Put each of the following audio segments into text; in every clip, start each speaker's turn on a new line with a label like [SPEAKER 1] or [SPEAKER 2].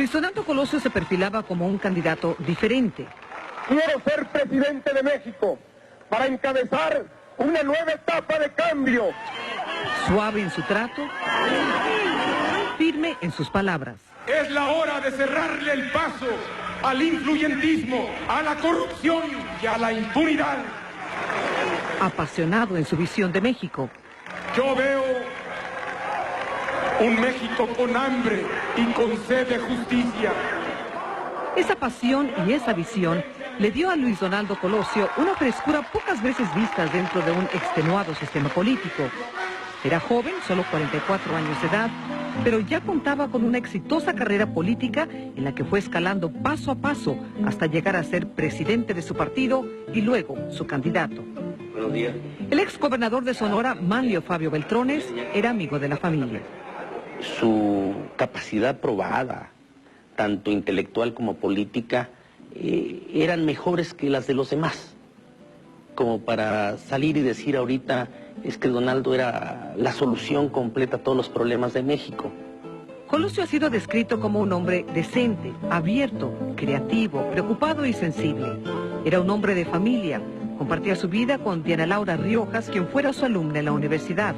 [SPEAKER 1] Luis Donaldo Colosio se perfilaba como un candidato diferente.
[SPEAKER 2] Quiero ser presidente de México para encabezar una nueva etapa de cambio.
[SPEAKER 1] Suave en su trato, firme en sus palabras.
[SPEAKER 2] Es la hora de cerrarle el paso al influyentismo, a la corrupción y a la impunidad.
[SPEAKER 1] Apasionado en su visión de México.
[SPEAKER 2] Yo veo un México con hambre y con sed de justicia.
[SPEAKER 1] Esa pasión y esa visión le dio a Luis Donaldo Colosio una frescura pocas veces vistas dentro de un extenuado sistema político. Era joven, solo 44 años de edad, pero ya contaba con una exitosa carrera política en la que fue escalando paso a paso hasta llegar a ser presidente de su partido y luego su candidato.
[SPEAKER 3] Buenos días.
[SPEAKER 1] El exgobernador de Sonora, Manlio Fabio Beltrones, era amigo de la familia.
[SPEAKER 3] Su capacidad probada, tanto intelectual como política, eran mejores que las de los demás. Como para salir y decir ahorita es que Donaldo era la solución completa a todos los problemas de México.
[SPEAKER 1] Colosio ha sido descrito como un hombre decente, abierto, creativo, preocupado y sensible. Era un hombre de familia. Compartía su vida con Diana Laura Riojas, quien fuera su alumna en la universidad.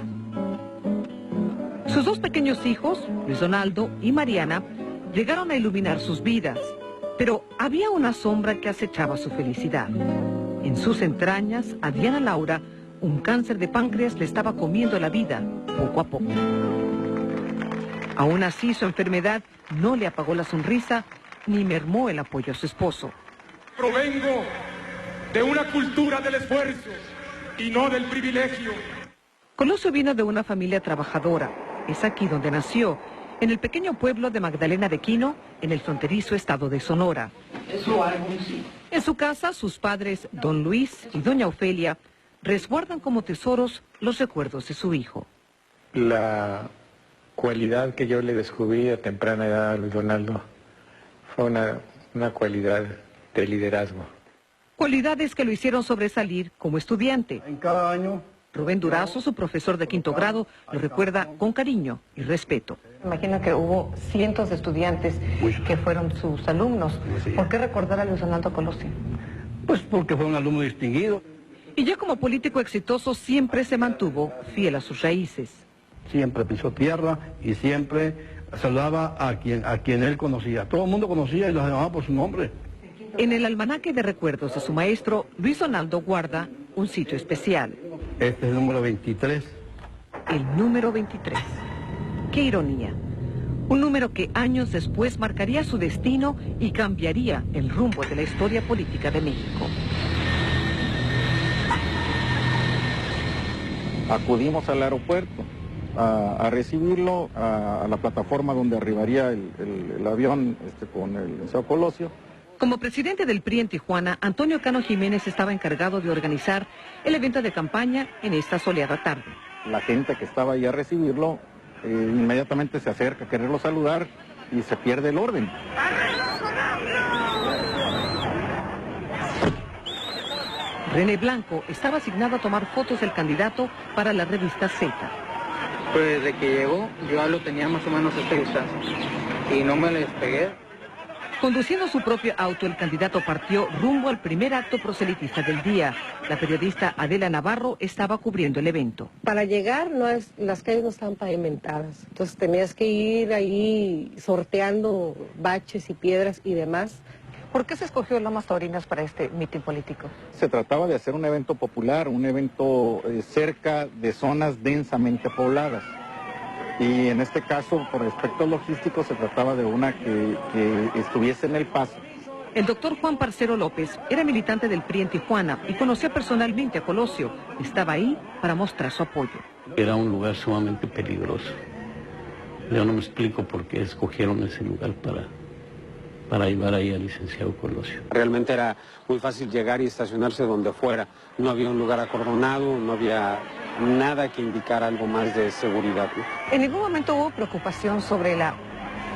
[SPEAKER 1] Sus dos pequeños hijos, Luis Donaldo y Mariana, llegaron a iluminar sus vidas, pero había una sombra que acechaba su felicidad. En sus entrañas, a Diana Laura, un cáncer de páncreas le estaba comiendo la vida, poco a poco. Aún así, su enfermedad no le apagó la sonrisa ni mermó el apoyo a su esposo.
[SPEAKER 2] Provengo de una cultura del esfuerzo y no del privilegio.
[SPEAKER 1] Colosio vino de una familia trabajadora. Es aquí donde nació, en el pequeño pueblo de Magdalena de Quino, en el fronterizo estado de Sonora. En su casa, sus padres, don Luis y doña Ofelia, resguardan como tesoros los recuerdos de su hijo.
[SPEAKER 4] La cualidad que yo le descubrí a temprana edad a Luis Donaldo fue una cualidad de liderazgo.
[SPEAKER 1] Cualidades que lo hicieron sobresalir como estudiante.
[SPEAKER 5] En cada año.
[SPEAKER 1] Rubén Durazo, su profesor de quinto grado, lo recuerda con cariño y respeto. Imagino que hubo cientos de estudiantes que fueron sus alumnos. ¿Por qué recordar a Luis Donaldo Colosio?
[SPEAKER 5] Pues porque fue un alumno distinguido.
[SPEAKER 1] Y ya como político exitoso siempre se mantuvo fiel a sus raíces.
[SPEAKER 5] Siempre pisó tierra y siempre saludaba a quien él conocía. Todo el mundo conocía y los llamaba por su nombre.
[SPEAKER 1] En el almanaque de recuerdos de su maestro, Luis Donaldo guarda un sitio especial.
[SPEAKER 5] Este es el número 23.
[SPEAKER 1] El número 23. ¡Qué ironía! Un número que años después marcaría su destino y cambiaría el rumbo de la historia política de México.
[SPEAKER 6] Acudimos al aeropuerto a recibirlo, a la plataforma donde arribaría el avión con el licenciado Colosio.
[SPEAKER 1] Como presidente del PRI en Tijuana, Antonio Cano Jiménez estaba encargado de organizar el evento de campaña en esta soleada tarde.
[SPEAKER 6] La gente que estaba ahí a recibirlo inmediatamente se acerca a quererlo saludar y se pierde el orden.
[SPEAKER 1] René Blanco estaba asignado a tomar fotos del candidato para la revista Z.
[SPEAKER 7] Pues desde que llegó, yo lo tenía más o menos a esta distancia y no me le despegué.
[SPEAKER 1] Conduciendo su propio auto, el candidato partió rumbo al primer acto proselitista del día. La periodista Adela Navarro estaba cubriendo el evento.
[SPEAKER 8] Para llegar, las calles no estaban pavimentadas, entonces tenías que ir ahí sorteando baches y piedras y demás.
[SPEAKER 1] ¿Por qué se escogió Lomas Taurinas para este mitin político?
[SPEAKER 6] Se trataba de hacer un evento popular, un evento cerca de zonas densamente pobladas. Y en este caso, por aspectos logísticos, se trataba de una que estuviese en El Paso.
[SPEAKER 1] El doctor Juan Parcero López era militante del PRI en Tijuana y conocía personalmente a Colosio. Estaba ahí para mostrar su apoyo.
[SPEAKER 9] Era un lugar sumamente peligroso. Yo no me explico por qué escogieron ese lugar para llevar ahí al licenciado Colosio.
[SPEAKER 10] Realmente era muy fácil llegar y estacionarse donde fuera. No había un lugar acordonado, no había nada que indicara algo más de seguridad, ¿no?
[SPEAKER 1] ¿En ningún momento hubo preocupación sobre la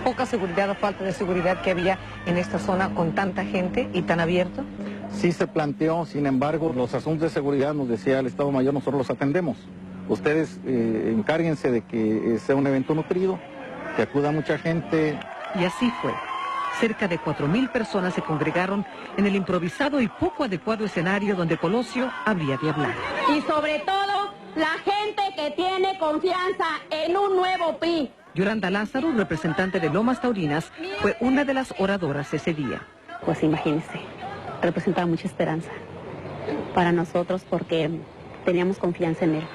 [SPEAKER 1] poca seguridad o falta de seguridad que había en esta zona con tanta gente y tan abierto?
[SPEAKER 6] Sí se planteó, sin embargo, los asuntos de seguridad, nos decía el Estado Mayor, nosotros los atendemos. Ustedes encárguense de que sea un evento nutrido, que acuda mucha gente.
[SPEAKER 1] Y así fue. Cerca de 4.000 personas se congregaron en el improvisado y poco adecuado escenario donde Colosio habría de hablar.
[SPEAKER 11] Y sobre todo, la gente que tiene confianza en un nuevo PRI.
[SPEAKER 1] Yolanda Lázaro, representante de Lomas Taurinas, fue una de las oradoras ese día.
[SPEAKER 12] Pues imagínense, representaba mucha esperanza para nosotros porque teníamos confianza en él.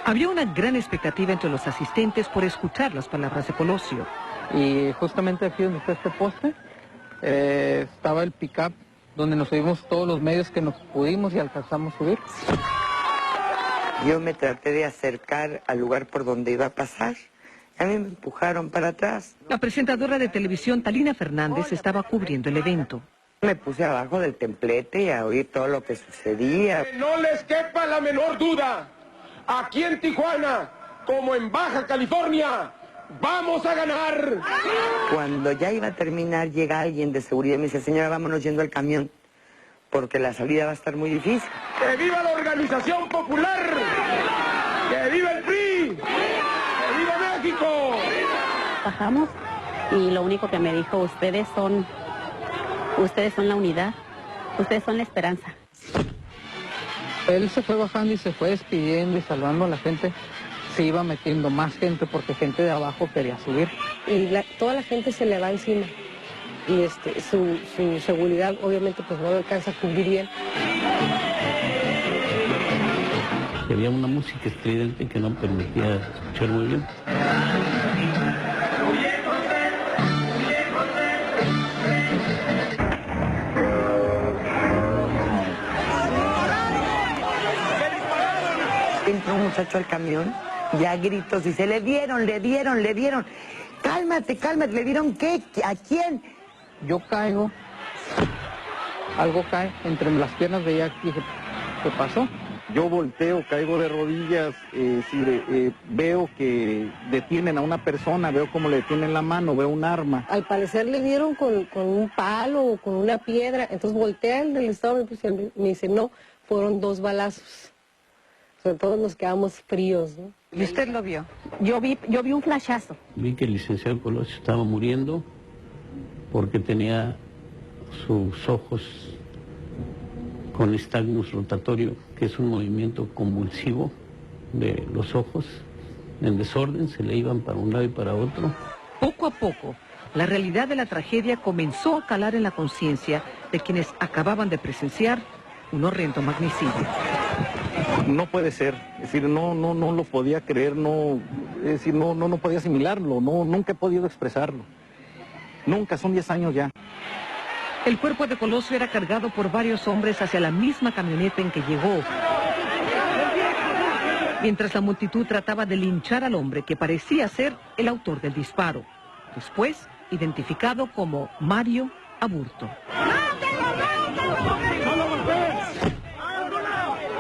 [SPEAKER 1] Había una gran expectativa entre los asistentes por escuchar las palabras de Colosio.
[SPEAKER 7] Y justamente aquí donde está este poste, estaba el pick-up donde nos subimos todos los medios que nos pudimos y alcanzamos a subir.
[SPEAKER 13] Yo me traté de acercar al lugar por donde iba a pasar. A mí me empujaron para atrás.
[SPEAKER 1] La presentadora de televisión Talina Fernández estaba cubriendo el evento.
[SPEAKER 13] Me puse abajo del templete a oír todo lo que sucedía.
[SPEAKER 2] Que no les quepa la menor duda. Aquí en Tijuana, como en Baja California, ¡vamos a ganar!
[SPEAKER 13] Cuando ya iba a terminar, llega alguien de seguridad y me dice, señora, vámonos yendo al camión, porque la salida va a estar muy difícil.
[SPEAKER 2] ¡Que viva la Organización Popular! ¡Que viva el PRI! ¡Que viva México!
[SPEAKER 12] Bajamos y lo único que me dijo, ustedes son la unidad, ustedes son la esperanza.
[SPEAKER 7] Él se fue bajando y se fue despidiendo y saludando a la gente. Se iba metiendo más gente porque gente de abajo quería subir.
[SPEAKER 8] Y toda la gente se le va encima. Y su seguridad obviamente pues no lo alcanza a cubrir bien.
[SPEAKER 9] Había una música estridente que no permitía escuchar muy bien.
[SPEAKER 13] Entró un muchacho al camión, ya gritos, dice, le dieron. Cálmate, ¿le dieron qué? ¿A quién?
[SPEAKER 7] Yo caigo, algo cae entre las piernas de Jack, dije, ¿qué pasó?
[SPEAKER 6] Yo volteo, caigo de rodillas, veo que detienen a una persona, veo cómo le detienen la mano, veo un arma.
[SPEAKER 8] Al parecer le dieron con un palo o con una piedra, entonces voltea el del estado me dice, no, fueron 2 balazos. Todos nos quedamos fríos, ¿no?
[SPEAKER 1] ¿Y usted lo vio?
[SPEAKER 12] Yo vi un flashazo.
[SPEAKER 9] Vi que el licenciado Colosio estaba muriendo porque tenía sus ojos con nistagmus rotatorio, que es un movimiento convulsivo de los ojos, en desorden, se le iban para un lado y para otro.
[SPEAKER 1] Poco a poco, la realidad de la tragedia comenzó a calar en la conciencia de quienes acababan de presenciar un horrendo magnicidio.
[SPEAKER 6] No puede ser, es decir, no lo podía creer, no podía asimilarlo, nunca he podido expresarlo. Nunca, son 10 años ya.
[SPEAKER 1] El cuerpo de Colosio era cargado por varios hombres hacia la misma camioneta en que llegó. Mientras la multitud trataba de linchar al hombre que parecía ser el autor del disparo. Después, identificado como Mario Aburto.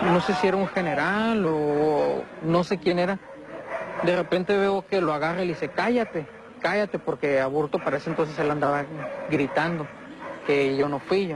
[SPEAKER 7] No sé si era un general o no sé quién era. De repente veo que lo agarra y le dice, cállate, porque Aburto para ese entonces él andaba gritando que yo no fui.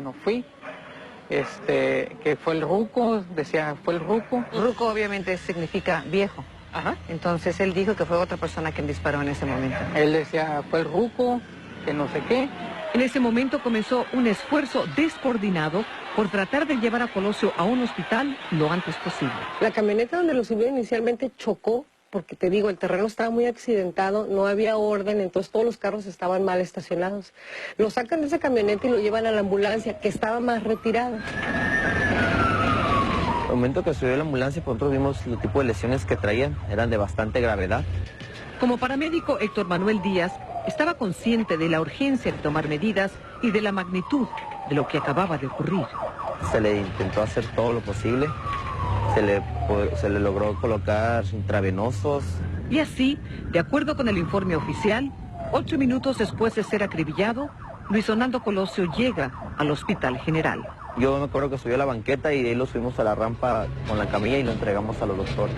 [SPEAKER 7] Que fue el ruco, decía, fue el ruco.
[SPEAKER 1] Ruco obviamente significa viejo.
[SPEAKER 7] Ajá.
[SPEAKER 1] Entonces él dijo que fue otra persona quien disparó en ese momento.
[SPEAKER 7] Él decía, fue el ruco, que no sé qué.
[SPEAKER 1] En ese momento comenzó un esfuerzo descoordinado por tratar de llevar a Colosio a un hospital lo antes posible.
[SPEAKER 8] La camioneta donde lo subieron inicialmente chocó, porque te digo, el terreno estaba muy accidentado, no había orden, entonces todos los carros estaban mal estacionados. Lo sacan de esa camioneta y lo llevan a la ambulancia, que estaba más retirada.
[SPEAKER 14] Al momento que subió la ambulancia, nosotros vimos el tipo de lesiones que traían, eran de bastante gravedad.
[SPEAKER 1] Como paramédico, Héctor Manuel Díaz estaba consciente de la urgencia de tomar medidas y de la magnitud de lo que acababa de ocurrir.
[SPEAKER 14] Se le intentó hacer todo lo posible, se le logró colocar intravenosos.
[SPEAKER 1] Y así, de acuerdo con el informe oficial, 8 minutos después de ser acribillado, Luis Donaldo Colosio llega al Hospital General.
[SPEAKER 14] Yo me acuerdo que subió a la banqueta y de ahí lo subimos a la rampa con la camilla y lo entregamos a los doctores.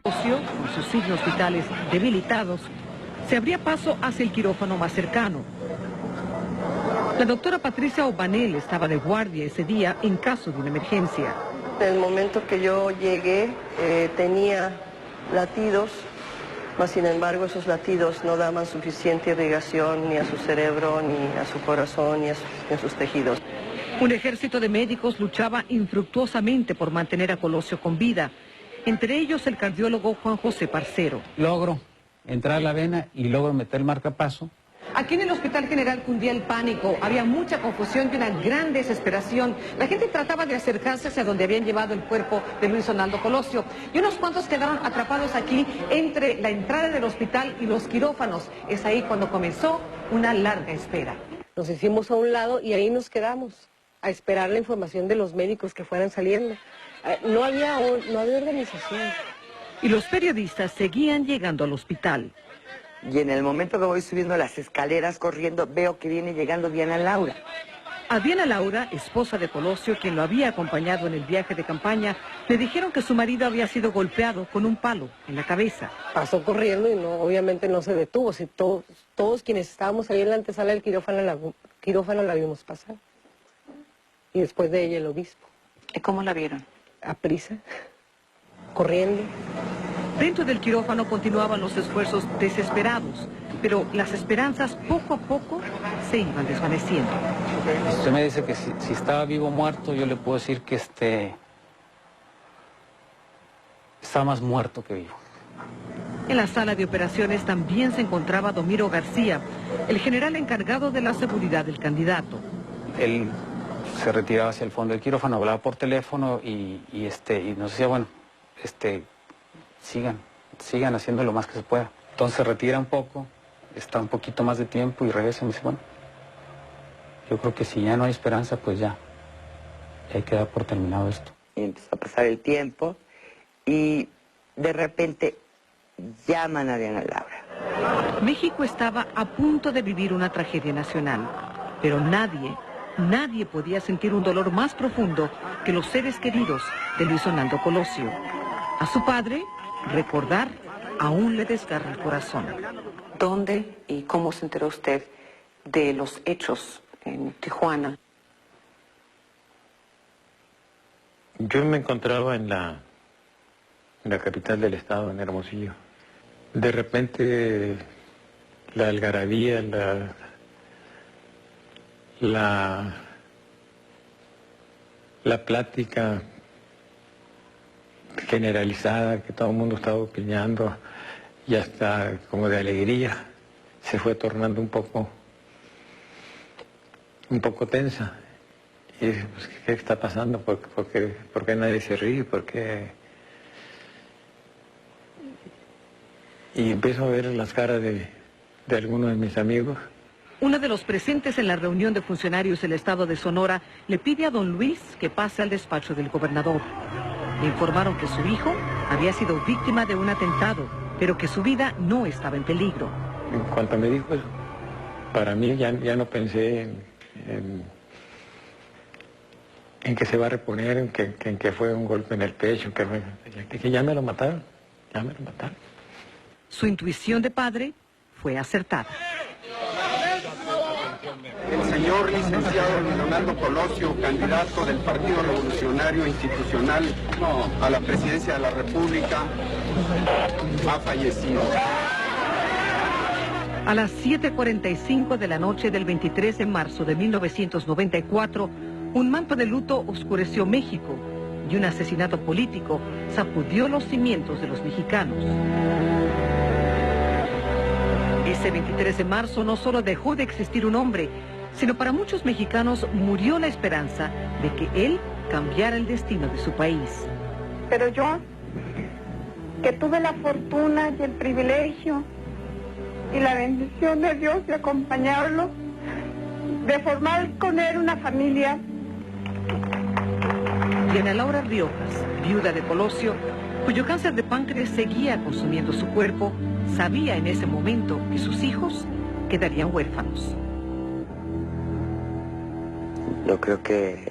[SPEAKER 1] Colosio, con sus signos vitales debilitados, se abría paso hacia el quirófano más cercano. La doctora Patricia Obanel estaba de guardia ese día en caso de una emergencia.
[SPEAKER 15] En el momento que yo llegué tenía latidos
[SPEAKER 8] mas sin embargo esos latidos no daban suficiente irrigación ni a su cerebro, ni a su corazón, ni a sus tejidos.
[SPEAKER 1] Un ejército de médicos luchaba infructuosamente por mantener a Colosio con vida, entre ellos el cardiólogo Juan José Parcero.
[SPEAKER 10] Logro entrar a la vena y logro meter el marcapaso.
[SPEAKER 1] Aquí en el Hospital General cundía el pánico, había mucha confusión y una gran desesperación. La gente trataba de acercarse hacia donde habían llevado el cuerpo de Luis Donaldo Colosio. Y unos cuantos quedaron atrapados aquí entre la entrada del hospital y los quirófanos. Es ahí cuando comenzó una larga espera.
[SPEAKER 8] Nos hicimos a un lado y ahí nos quedamos, a esperar la información de los médicos que fueran saliendo. No había organización.
[SPEAKER 1] Y los periodistas seguían llegando al hospital.
[SPEAKER 13] Y en el momento que voy subiendo las escaleras corriendo, veo que viene llegando Diana Laura.
[SPEAKER 1] A Diana Laura, esposa de Colosio, quien lo había acompañado en el viaje de campaña, le dijeron que su marido había sido golpeado con un palo en la cabeza.
[SPEAKER 8] Pasó corriendo y obviamente no se detuvo. Si todos quienes estábamos ahí en la antesala del quirófano la vimos pasar. Y después de ella el obispo.
[SPEAKER 1] ¿Y cómo la vieron?
[SPEAKER 8] A prisa, corriendo.
[SPEAKER 1] Dentro del quirófano continuaban los esfuerzos desesperados, pero las esperanzas poco a poco se iban desvaneciendo.
[SPEAKER 10] Usted me dice que si estaba vivo o muerto, yo le puedo decir que está más muerto que vivo.
[SPEAKER 1] En la sala de operaciones también se encontraba Domiro García, el general encargado de la seguridad del candidato.
[SPEAKER 10] Él se retiraba hacia el fondo del quirófano, hablaba por teléfono y nos decía, bueno, sigan haciendo lo más que se pueda. Entonces se retira un poco, está un poquito más de tiempo y regresa y me dice, bueno, yo creo que si ya no hay esperanza, pues ya hay que dar por terminado esto.
[SPEAKER 13] Y empezó a pasar el tiempo y de repente llaman a Diana Laura.
[SPEAKER 1] México estaba a punto de vivir una tragedia nacional, pero nadie podía sentir un dolor más profundo que los seres queridos de Luis Donaldo Colosio. A su padre, recordar aún le desgarra el corazón.
[SPEAKER 15] ¿Dónde y cómo se enteró usted de los hechos en Tijuana?
[SPEAKER 4] Yo me encontraba en la capital del estado, en Hermosillo. De repente la algarabía, la plática generalizada, que todo el mundo estaba opinando, y hasta como de alegría, se fue tornando un poco tensa. Y dije, pues, ¿qué está pasando? ¿Por qué nadie se ríe? ¿Por qué? Y empiezo a ver las caras de algunos de mis amigos.
[SPEAKER 1] Uno de los presentes en la reunión de funcionarios del estado de Sonora le pide a don Luis que pase al despacho del gobernador. Le informaron que su hijo había sido víctima de un atentado, pero que su vida no estaba en peligro.
[SPEAKER 4] En cuanto me dijo eso, para mí ya no pensé en que se va a reponer, en que fue un golpe en el pecho, que ya me lo mataron,
[SPEAKER 1] Su intuición de padre fue acertada.
[SPEAKER 2] El señor licenciado Luis Donaldo Colosio, candidato del Partido Revolucionario Institucional a la presidencia de la República, ha fallecido.
[SPEAKER 1] A las 7:45 de la noche del 23 de marzo de 1994, un manto de luto oscureció México y un asesinato político sacudió los cimientos de los mexicanos. Ese 23 de marzo no solo dejó de existir un hombre, sino para muchos mexicanos murió la esperanza de que él cambiara el destino de su país.
[SPEAKER 16] Pero yo, que tuve la fortuna y el privilegio y la bendición de Dios de acompañarlo, de formar con él una familia.
[SPEAKER 1] Diana Laura Riojas, viuda de Colosio, cuyo cáncer de páncreas seguía consumiendo su cuerpo, sabía en ese momento que sus hijos quedarían huérfanos.
[SPEAKER 13] Yo creo que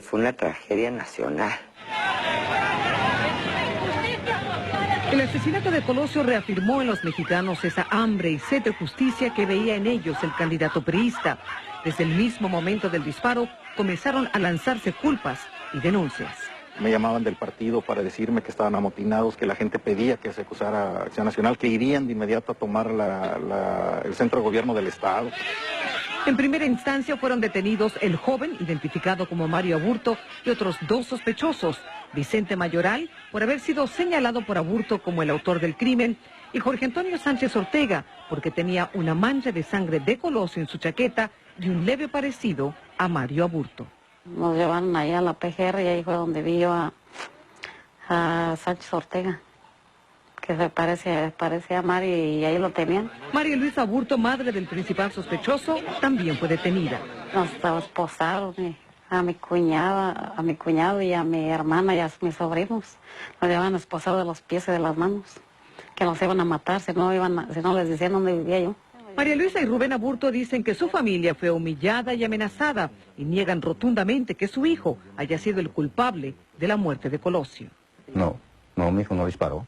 [SPEAKER 13] fue una tragedia nacional.
[SPEAKER 1] El asesinato de Colosio reafirmó en los mexicanos esa hambre y sed de justicia que veía en ellos el candidato priista. Desde el mismo momento del disparo comenzaron a lanzarse culpas y denuncias.
[SPEAKER 6] me llamaban del partido para decirme que estaban amotinados, que la gente pedía que se acusara a Acción Nacional, que irían de inmediato a tomar el centro de gobierno del Estado.
[SPEAKER 1] En primera instancia fueron detenidos el joven, identificado como Mario Aburto, y otros 2 sospechosos, Vicente Mayoral, por haber sido señalado por Aburto como el autor del crimen, y Jorge Antonio Sánchez Ortega, porque tenía una mancha de sangre de Colosio en su chaqueta y un leve parecido a Mario Aburto.
[SPEAKER 12] Nos llevaron ahí a la PGR y ahí fue donde vi yo a Sánchez Ortega, que se parece a Mario, y ahí lo tenían.
[SPEAKER 1] María Luisa Aburto, madre del principal sospechoso, también fue detenida.
[SPEAKER 12] Nos esposaron a mi cuñado y a mi hermana y a mis sobrinos. Nos llevaban esposados de los pies y de las manos, que nos iban a matar si no les decían dónde vivía yo.
[SPEAKER 1] María Luisa y Rubén Aburto dicen que su familia fue humillada y amenazada y niegan rotundamente que su hijo haya sido el culpable de la muerte de Colosio.
[SPEAKER 17] No, mi hijo no disparó.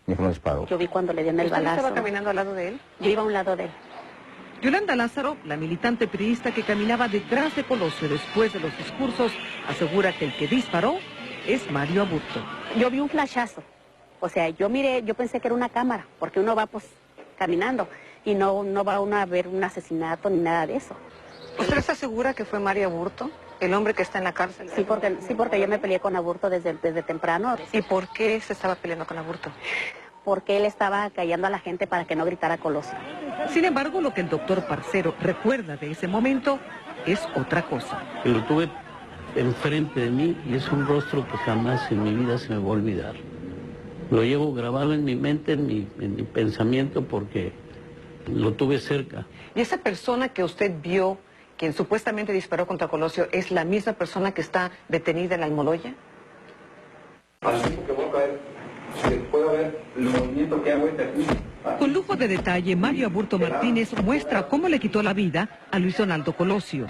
[SPEAKER 17] Mi hijo no disparó.
[SPEAKER 12] Yo vi cuando le dieron el balazo.
[SPEAKER 15] ¿Estaba caminando al lado de él?
[SPEAKER 12] Yo iba a un lado de él.
[SPEAKER 1] Yolanda Lázaro, la militante periodista que caminaba detrás de Colosio después de los discursos, asegura que el que disparó es Mario Aburto.
[SPEAKER 12] Yo vi un flashazo. O sea, yo pensé que era una cámara, porque uno va pues caminando y no va uno a ver un asesinato ni nada de eso.
[SPEAKER 15] ¿Usted está segura que fue Mario Aburto, el hombre que está en la cárcel?
[SPEAKER 12] Sí, porque yo me peleé con Aburto desde temprano.
[SPEAKER 15] ¿Y por qué se estaba peleando con Aburto?
[SPEAKER 12] Porque él estaba callando a la gente para que no gritara Colosio.
[SPEAKER 1] Sin embargo, lo que el doctor Parcero recuerda de ese momento es otra cosa.
[SPEAKER 9] Lo tuve enfrente de mí y es un rostro que jamás en mi vida se me va a olvidar. Lo llevo grabado en mi mente, en mi pensamiento, porque lo tuve cerca.
[SPEAKER 15] ¿Y esa persona que usted vio, quien supuestamente disparó contra Colosio, es la misma persona que está detenida en la Almoloya?
[SPEAKER 2] Al tiempo que voy a caer, se puede ver el movimiento que hago aquí.
[SPEAKER 1] Con lujo de detalle, Mario Aburto Martínez muestra cómo le quitó la vida a Luis Donaldo Colosio.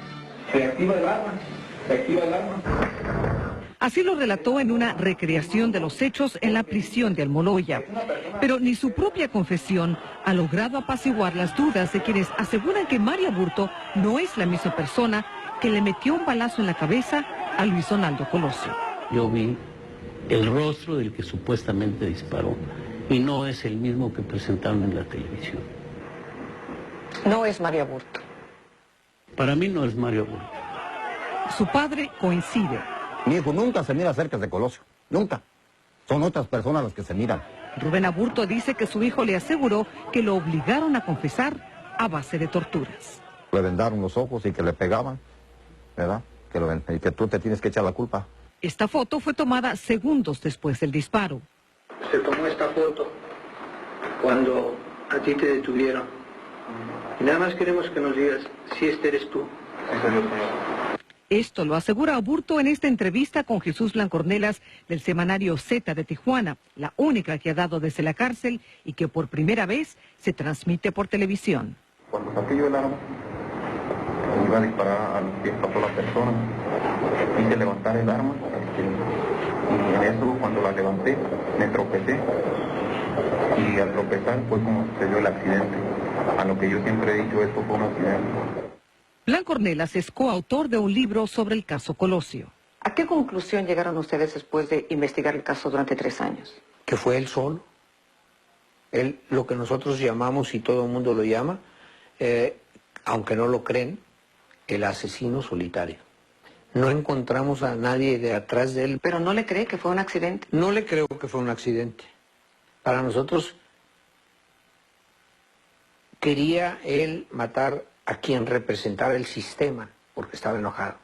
[SPEAKER 2] Se activa el arma,
[SPEAKER 1] Así lo relató en una recreación de los hechos en la prisión de Almoloya. Pero ni su propia confesión ha logrado apaciguar las dudas de quienes aseguran que Mario Aburto no es la misma persona que le metió un balazo en la cabeza a Luis Donaldo Colosio.
[SPEAKER 9] Yo vi el rostro del que supuestamente disparó y no es el mismo que presentaron en la televisión.
[SPEAKER 15] No es Mario Aburto.
[SPEAKER 9] Para mí no es Mario Aburto.
[SPEAKER 1] Su padre coincide.
[SPEAKER 17] Mi hijo nunca se mira cerca de Colosio, nunca. Son otras personas las que se miran.
[SPEAKER 1] Rubén Aburto dice que su hijo le aseguró que lo obligaron a confesar a base de torturas.
[SPEAKER 17] Le vendaron los ojos y que le pegaban, ¿verdad? Y que tú te tienes que echar la culpa.
[SPEAKER 1] Esta foto fue tomada segundos después del disparo.
[SPEAKER 18] Se tomó esta foto cuando a ti te detuvieron. Y nada más queremos que nos digas si este eres tú.
[SPEAKER 1] Esto lo asegura Aburto en esta entrevista con Jesús Blancornelas del semanario Z de Tijuana, la única que ha dado desde la cárcel y que por primera vez se transmite por televisión.
[SPEAKER 2] Cuando saqué yo el arma, iba a disparar a los pies pasó la persona, quise levantar el arma, y en eso cuando la levanté me tropecé, y al tropezar fue como sucedió el accidente. A lo que yo siempre he dicho, esto fue un accidente.
[SPEAKER 1] Blancornelas es coautor de un libro sobre el caso Colosio.
[SPEAKER 15] ¿A qué conclusión llegaron ustedes después de investigar el caso durante 3 años?
[SPEAKER 18] Que fue él solo. Él, lo que nosotros llamamos, y todo el mundo lo llama, aunque no lo creen, el asesino solitario. No encontramos a nadie de atrás de él.
[SPEAKER 15] ¿Pero no le cree que fue un accidente?
[SPEAKER 18] No le creo que fue un accidente. Para nosotros, quería él matar a quien representara el sistema, porque estaba enojado.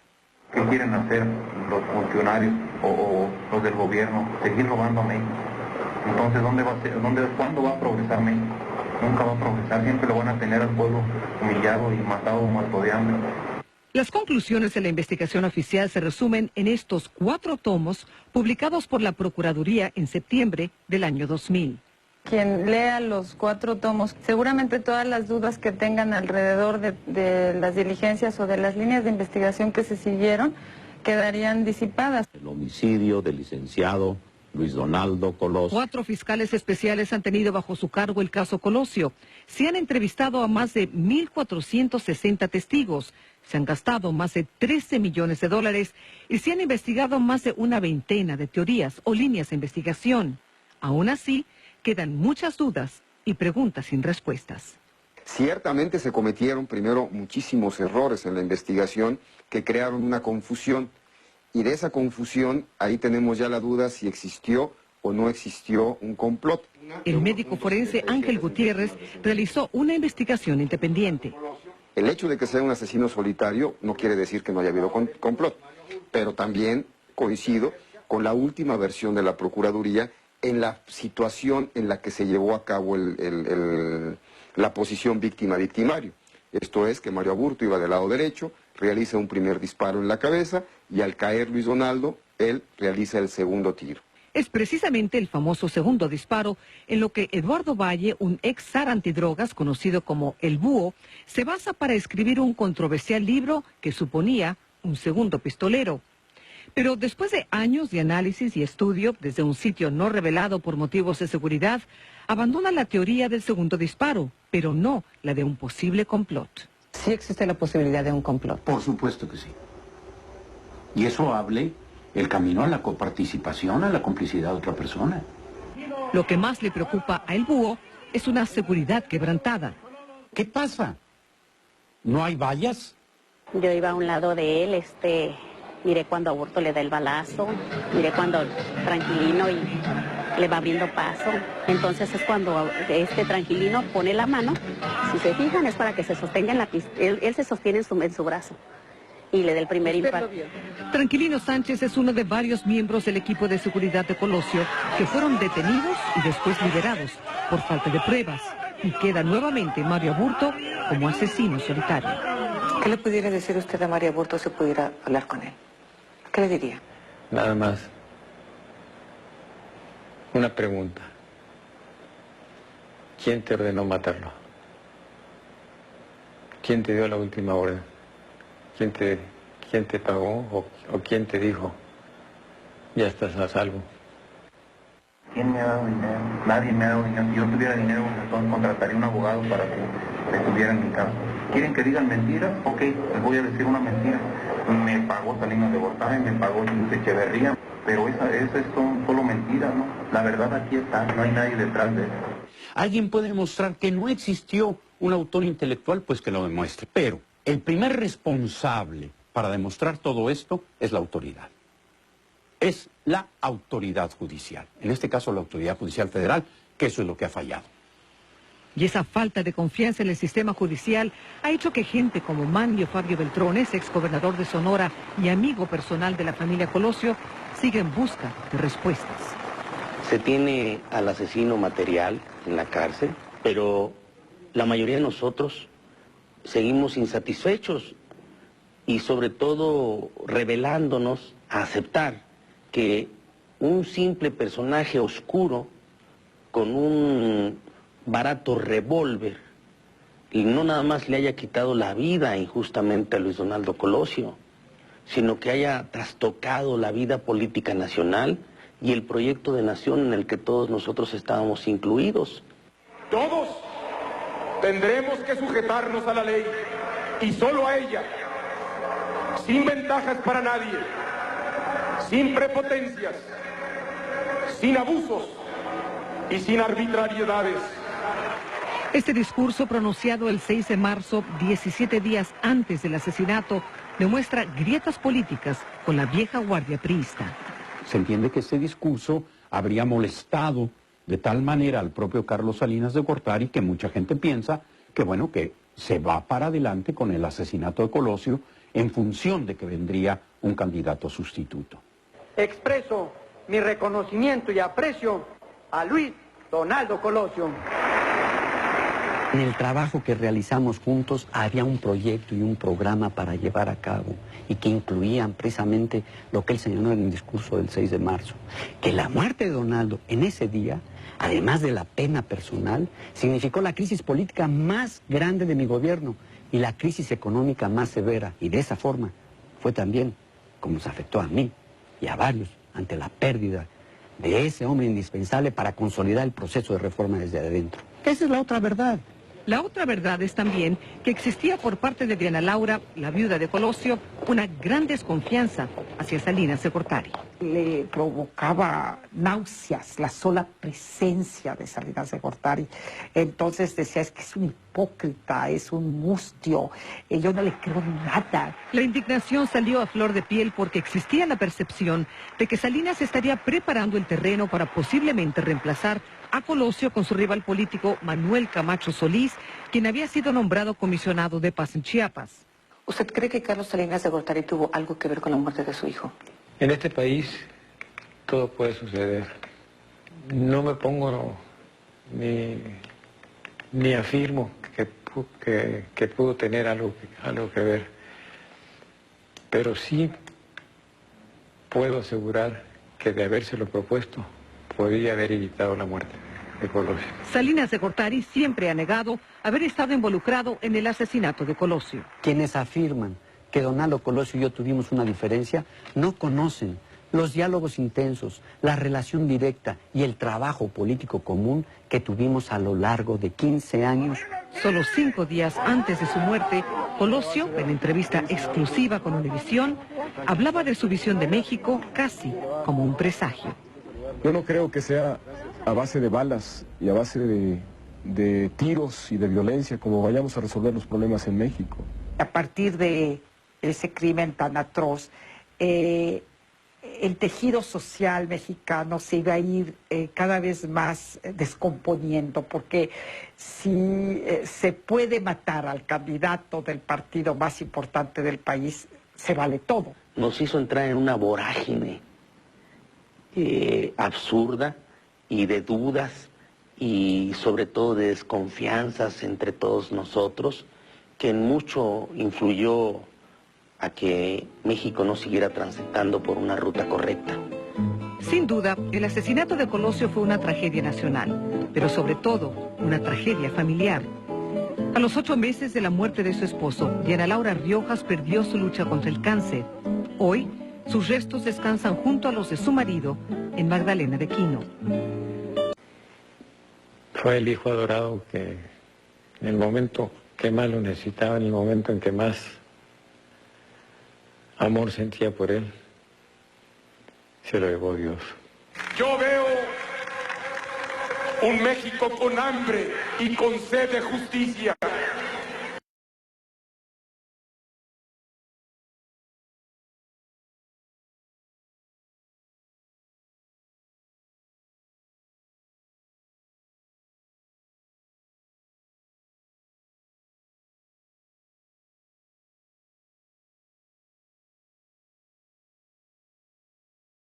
[SPEAKER 2] ¿Qué quieren hacer los funcionarios o los del gobierno? Seguir robando a México. Entonces, ¿cuándo va a progresar México? Nunca va a progresar, siempre lo van a tener al pueblo humillado y matado, muerto de hambre.
[SPEAKER 1] Las conclusiones de la investigación oficial se resumen en estos 4 tomos publicados por la Procuraduría en septiembre del año 2000.
[SPEAKER 19] Quien lea los 4 tomos, seguramente todas las dudas que tengan alrededor de las diligencias o de las líneas de investigación que se siguieron quedarían disipadas.
[SPEAKER 20] El homicidio del licenciado Luis Donaldo Colosio.
[SPEAKER 1] 4 fiscales especiales han tenido bajo su cargo el caso Colosio. Se han entrevistado a más de 1.460 testigos. Se han gastado más de 13 millones de dólares y se han investigado más de una veintena de teorías o líneas de investigación. Aún así, quedan muchas dudas y preguntas sin respuestas.
[SPEAKER 21] Ciertamente se cometieron primero muchísimos errores en la investigación que crearon una confusión. Y de esa confusión, ahí tenemos ya la duda si existió o no existió un complot.
[SPEAKER 1] El médico forense Ángel Gutiérrez realizó una investigación independiente.
[SPEAKER 21] El hecho de que sea un asesino solitario no quiere decir que no haya habido complot, pero también coincido con la última versión de la Procuraduría en la situación en la que se llevó a cabo la posición víctima-victimario. Esto es que Mario Aburto iba del lado derecho, realiza un primer disparo en la cabeza y al caer Luis Donaldo, él realiza el segundo tiro.
[SPEAKER 1] Es precisamente el famoso segundo disparo en lo que Eduardo Valle, un ex zar antidrogas conocido como El Búho, se basa para escribir un controversial libro que suponía un segundo pistolero. Pero después de años de análisis y estudio desde un sitio no revelado por motivos de seguridad, abandona la teoría del segundo disparo, pero no la de un posible complot.
[SPEAKER 15] ¿Sí existe la posibilidad de un complot?
[SPEAKER 22] Por supuesto que sí. Y eso hable el camino a la coparticipación, a la complicidad de otra persona.
[SPEAKER 1] Lo que más le preocupa a El Búho es una seguridad quebrantada.
[SPEAKER 22] ¿Qué pasa? ¿No hay vallas?
[SPEAKER 12] Yo iba a un lado de él, miré cuando Aburto le da el balazo, miré cuando Tranquilino y le va abriendo paso. Entonces es cuando Tranquilino pone la mano, si se fijan es para que se sostenga en la pista, él se sostiene en su brazo y le da el primer impacto.
[SPEAKER 1] Tranquilino Sánchez es uno de varios miembros del equipo de seguridad de Colosio que fueron detenidos y después liberados por falta de pruebas. Y queda nuevamente Mario Aburto como asesino solitario.
[SPEAKER 15] ¿Qué le pudiera decir usted a Mario Aburto si pudiera hablar con él? ¿Qué le diría?
[SPEAKER 4] Nada más. Una pregunta. ¿Quién te ordenó matarlo? ¿Quién te dio la última orden? ¿Quién te pagó o quién te dijo, ya estás a salvo?
[SPEAKER 2] ¿Quién me ha dado dinero? Nadie me ha dado dinero. Si yo tuviera dinero, entonces contrataría un abogado para que estuviera en mi caso. ¿Quieren que digan mentiras? Ok, les voy a decir una mentira. Me pagó Salinas de Gortari, me pagó Luis Echeverría, pero esas son solo mentiras, ¿no? La verdad aquí está, no hay nadie detrás de eso.
[SPEAKER 22] ¿Alguien puede demostrar que no existió un autor intelectual? Pues que lo demuestre. Pero el primer responsable para demostrar todo esto es la autoridad. Es la autoridad judicial. En este caso, la autoridad judicial federal, que eso es lo que ha fallado.
[SPEAKER 1] Y esa falta de confianza en el sistema judicial ha hecho que gente como Manlio Fabio Beltrones, exgobernador de Sonora y amigo personal de la familia Colosio, siga en busca de respuestas.
[SPEAKER 3] Se tiene al asesino material en la cárcel, pero la mayoría de nosotros seguimos insatisfechos y sobre todo rebelándonos a aceptar que un simple personaje oscuro con un barato revólver y no nada más le haya quitado la vida injustamente a Luis Donaldo Colosio, sino que haya trastocado la vida política nacional y el proyecto de nación en el que todos nosotros estábamos incluidos.
[SPEAKER 23] Todos tendremos que sujetarnos a la ley y solo a ella, sin ventajas para nadie, sin prepotencias, sin abusos y sin arbitrariedades.
[SPEAKER 1] Este discurso pronunciado el 6 de marzo, 17 días antes del asesinato, demuestra grietas políticas con la vieja guardia priista.
[SPEAKER 22] Se entiende que este discurso habría molestado de tal manera al propio Carlos Salinas de Gortari que mucha gente piensa que, bueno, que se va para adelante con el asesinato de Colosio en función de que vendría un candidato sustituto.
[SPEAKER 24] Expreso mi reconocimiento y aprecio a Luis Donaldo Colosio.
[SPEAKER 25] En el trabajo que realizamos juntos había un proyecto y un programa para llevar a cabo y que incluían precisamente lo que él señaló en el discurso del 6 de marzo, que la muerte de Donaldo en ese día, además de la pena personal, significó la crisis política más grande de mi gobierno y la crisis económica más severa, y de esa forma fue también como nos afectó a mí y a varios ante la pérdida de ese hombre indispensable para consolidar el proceso de reforma desde adentro. Esa es la otra verdad.
[SPEAKER 1] La otra verdad es también que existía por parte de Diana Laura, la viuda de Colosio, una gran desconfianza hacia Salinas de Gortari.
[SPEAKER 5] Le provocaba náuseas la sola presencia de Salinas de Gortari. Entonces decía, es que es un hipócrita, es un mustio, yo no le creo nada.
[SPEAKER 1] La indignación salió a flor de piel porque existía la percepción de que Salinas estaría preparando el terreno para posiblemente reemplazar a Colosio con su rival político Manuel Camacho Solís, quien había sido nombrado comisionado de paz en Chiapas.
[SPEAKER 15] ¿Usted cree que Carlos Salinas de Gortari tuvo algo que ver con la muerte de su hijo?
[SPEAKER 4] En este país todo puede suceder. No me pongo ni afirmo que pudo tener algo que ver, pero sí puedo asegurar que de habérselo propuesto podría haber evitado la muerte de Colosio.
[SPEAKER 1] Salinas de Gortari siempre ha negado haber estado involucrado en el asesinato de Colosio.
[SPEAKER 25] Quienes afirman que Donaldo Colosio y yo tuvimos una diferencia no conocen los diálogos intensos, la relación directa y el trabajo político común que tuvimos a lo largo de 15 años.
[SPEAKER 1] Solo 5 días antes de su muerte, Colosio, en entrevista exclusiva con Univisión, hablaba de su visión de México casi como un presagio.
[SPEAKER 7] Yo no creo que sea a base de balas y a base de tiros y de violencia como vayamos a resolver los problemas en México.
[SPEAKER 5] A partir de ese crimen tan atroz, el tejido social mexicano se iba a ir cada vez más descomponiendo, porque si se puede matar al candidato del partido más importante del país, se vale todo.
[SPEAKER 3] Nos hizo entrar en una vorágine absurda y de dudas y sobre todo de desconfianzas entre todos nosotros, que en mucho influyó a que México no siguiera transitando por una ruta correcta.
[SPEAKER 1] Sin duda, el asesinato de Colosio fue una tragedia nacional, pero sobre todo una tragedia familiar. A los 8 meses de la muerte de su esposo, Diana Laura Riojas perdió su lucha contra el cáncer. Hoy, sus restos descansan junto a los de su marido en Magdalena de Quino.
[SPEAKER 4] Fue el hijo adorado que en el momento que más lo necesitaba, en el momento en que más amor sentía por él, se lo llevó Dios.
[SPEAKER 23] Yo veo un México con hambre y con sed de justicia.